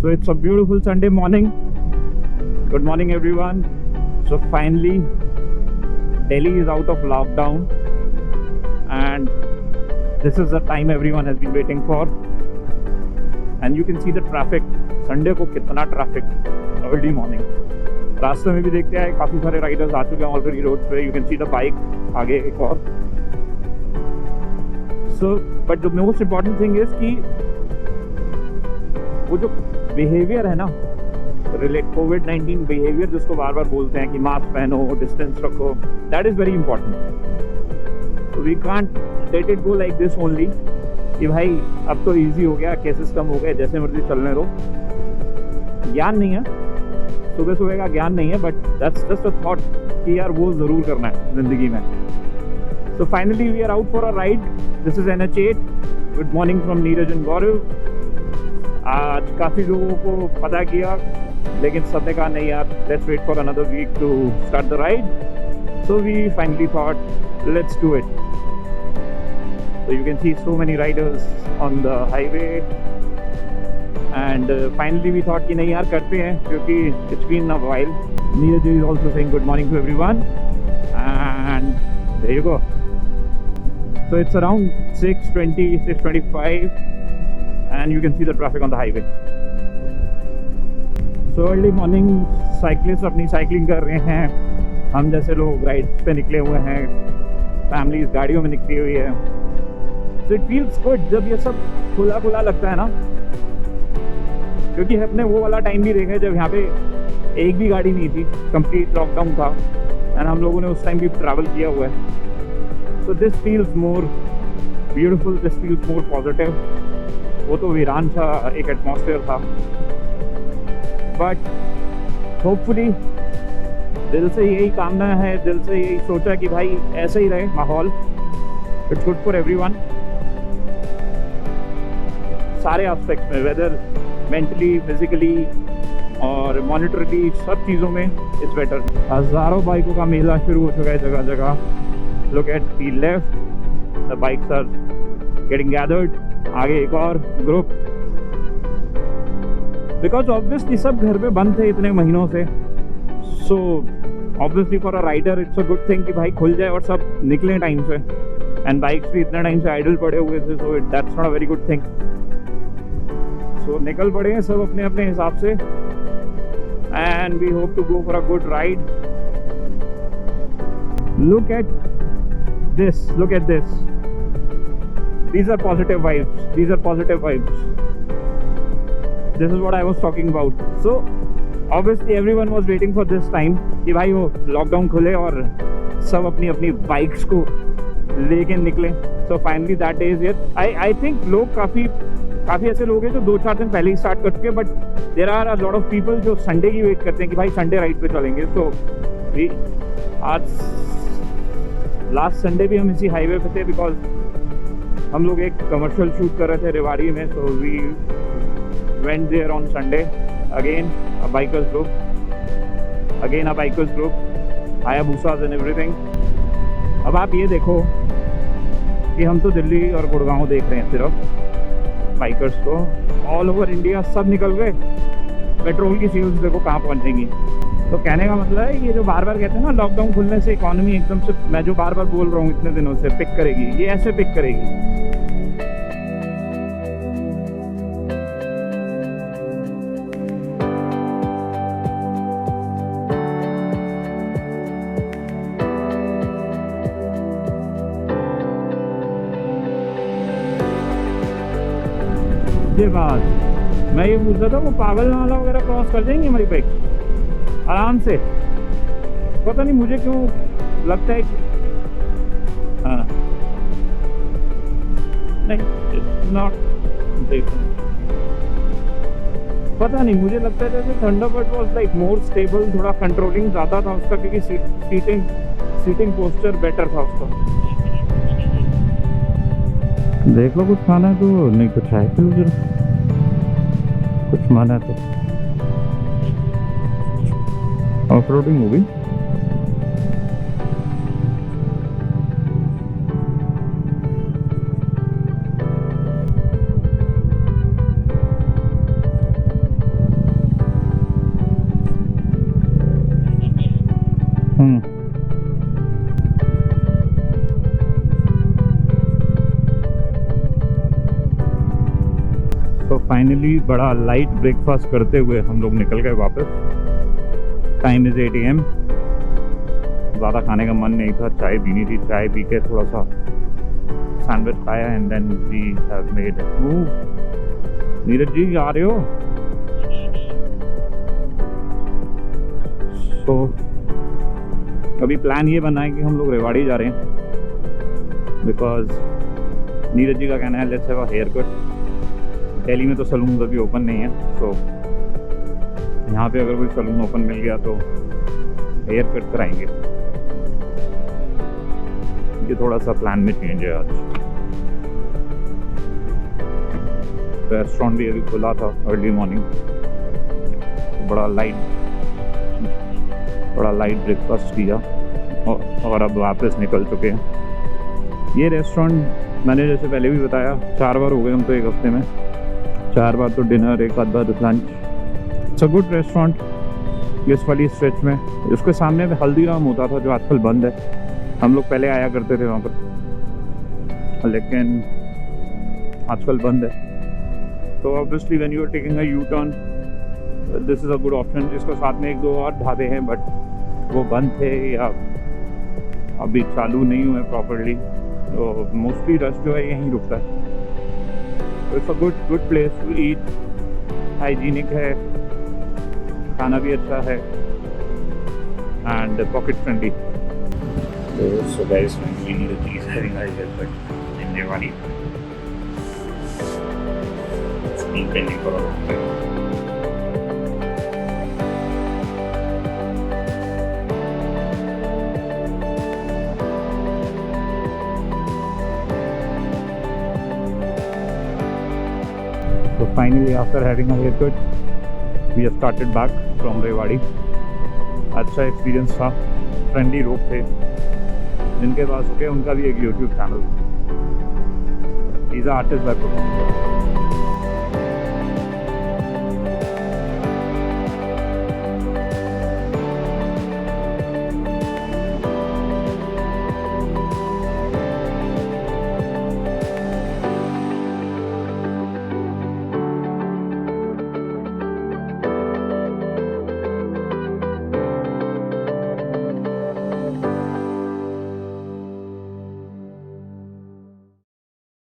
So it's a beautiful Sunday morning. Good morning everyone. So finally Delhi is out of lockdown and this is the time everyone has been waiting for. And you can see the traffic. Sunday को कितना traffic early morning. रास्ते में भी देखते हैं काफ़ी सारे Riders आ चुके हैं ऑलरेडी रोड पे. You can see the bike आगे एक और. So but the most important thing is कि वो जो बिहेवियर है ना, रिलेट कोविड-19 बिहेवियर जिसको बार बार बोलते हैं कि मास्क पहनो, डिस्टेंस रखो, that is very important. We can't let it go like this only कि भाई अब तो इजी हो गया, केसेस कम हो गए, जैसे मर्जी चलने दो. ज्ञान नहीं है, सुबह सुबह का ज्ञान नहीं है, but that's just a thought कि यार वो ज़रूर करना है ज़िंदगी में. So finally we are out for a ride. This is NH8. Good morning from Neeraj and Gaurav. आज काफ़ी लोगों को पता किया, लेकिन सब ने कहा नहीं यार, let's wait for another week to start the ride. So we finally thought let's do it. So you can see so many riders on the highway and finally we thought कि नहीं यार करते हैं, क्योंकि it's been a while. Neeraj is also saying good morning to everyone and there you go. So it's around 6:20, 6:25 and you can see the traffic on the highway. So early morning cyclists अपनी cycling कर रहे हैं. हम जैसे लोग rides पे निकले हुए हैं, फैमिलीज गाड़ियों में निकली हुई है. So it feels good जब ये सब खुला खुला लगता है ना, क्योंकि हमने वो वाला टाइम भी देखा है जब यहाँ पे एक भी गाड़ी नहीं थी, कंप्लीट लॉकडाउन था एंड हम लोगों ने उस टाइम भी ट्रैवल किया हुआ है. So this feels more beautiful, this feels more positive. वो तो वीरान सा एक एटमॉस्फेयर था, बट होपफुली दिल से यही कामना है, दिल से यही सोचा कि भाई ऐसे ही रहे माहौल. इट्स गुड फॉर एवरीवन, सारे एस्पेक्ट्स में, वेदर मेंटली, फिजिकली और मॉनिटरली, सब चीज़ों में इट्स बेटर. हज़ारों बाइकों का मेला शुरू हो चुका है जगह जगह. Look at the left, the bikes are getting gathered. आगे एक और ग्रुप, बिकॉज ऑब्वियसली सब घर पे बंद थे इतने महीनों से. So obviously for a rider it's a good thing कि भाई खुल जाए और सब निकलें टाइम से. एंड बाइक्स भी इतने टाइम से आइडल पड़े हुए थे, so that's not a very good thing. So निकल पड़े हैं सब अपने अपने हिसाब से and we hope to go for a good ride. Look at this, look at this. These are positive vibes. These are positive vibes. This is what I was talking about. So obviously everyone was waiting for this time कि भाई वो lockdown खुले और सब अपनी अपनी bikes को लेके निकले. So finally that day is here. I think लोग काफ़ी ऐसे लोग हैं जो 2-4 दिन पहले ही स्टार्ट कर चुके हैं, but there are a lot of people जो संडे की वेट करते हैं कि भाई संडे राइड पे चलेंगे. तो आज लास्ट संडे भी हम इसी हाईवे पे थे, बिकॉज हम लोग एक कमर्शियल शूट कर रहे थे रेवाड़ी में. So we went there on Sunday. Again a bikers group, Hayabusas and everything. अब आप ये देखो कि हम तो दिल्ली और गुड़गांव देख रहे हैं सिर्फ बाइकर्स को. ऑल ओवर इंडिया सब निकल गए. पेट्रोल की सेल्स देखो कहाँ पहुँचेंगी. तो कहने का मतलब है ये जो बार बार कहते हैं ना लॉकडाउन खुलने से इकोनॉमी एकदम से, मैं जो बार बार बोल रहा हूँ इतने दिनों से, पिक करेगी, ये ऐसे पिक करेगी. ये बात मैं ये पूछ रहा था, वो पागल नाला वगैरह क्रॉस कर जाएंगे हमारी बाइक आराम से. पता नहीं मुझे क्यों लगता है हाँ नहीं, नॉट पता नहीं, मुझे लगता है जैसे Thunderbird was like more stable, थोड़ा कंट्रोलिंग ज़्यादा था उसका, क्योंकि सीटिंग पोस्चर बेटर था उसका. देख लो, कुछ खाना है तो नहीं, कुछ है तो कुछ माना है तो ऑफ रोडिंग मूवी. तो फाइनली बड़ा लाइट ब्रेकफास्ट करते हुए हम लोग निकल गए वापस। Time is 8 AM। ज़्यादा खाने का मन नहीं था, चाय पीनी थी। चाय पी के थोड़ा सा सैंडविच खाया and then we have made move. Neeraj ji आ रहे हो? तो अभी प्लान ये बना है कि हम लोग रेवाड़ी जा रहे हैं बिकॉज नीरज जी का कहना है let's have a haircut. Delhi में तो सलून अभी ओपन नहीं है, सो यहाँ पे अगर कोई सलून ओपन मिल गया तो हेयर कट कराएंगे। ये थोड़ा सा प्लान में चेंज है आज। रेस्टोरेंट भी अभी खुला था अर्ली मॉर्निंग, बड़ा लाइट ब्रेकफास्ट किया और अब वापस निकल चुके हैं। ये रेस्टोरेंट मैंने जैसे पहले भी बताया 4 बार हो गए हम तो एक हफ्ते में। 4 बार तो डिनर, एक आध बार lunch. It's a good restaurant इस वाली स्ट्रेच में। उसके सामने में हल्दीराम होता था जो आजकल बंद है। हम लोग पहले आया करते थे वहाँ पर, लेकिन आजकल बंद है। तो obviously when you are taking a U turn this is a good option. इसके साथ में 1-2 और ढाबे हैं बट वो बंद थे या अभी चालू नहीं हुए प्रॉपरली, तो मोस्टली रश जो है यहीं रुकता है। It's a good place to eat. Hygienic है, खाना भी अच्छा है and pocket friendly. So guys, we need a cheese having a haircut in Rewari. It's been pending for a long time. So finally, after having a haircut, we have started back from Rewari. अच्छा experience था, friendly लोग थे। जिनके पास हो गए उनका भी एक YouTube channel, is artist by profession.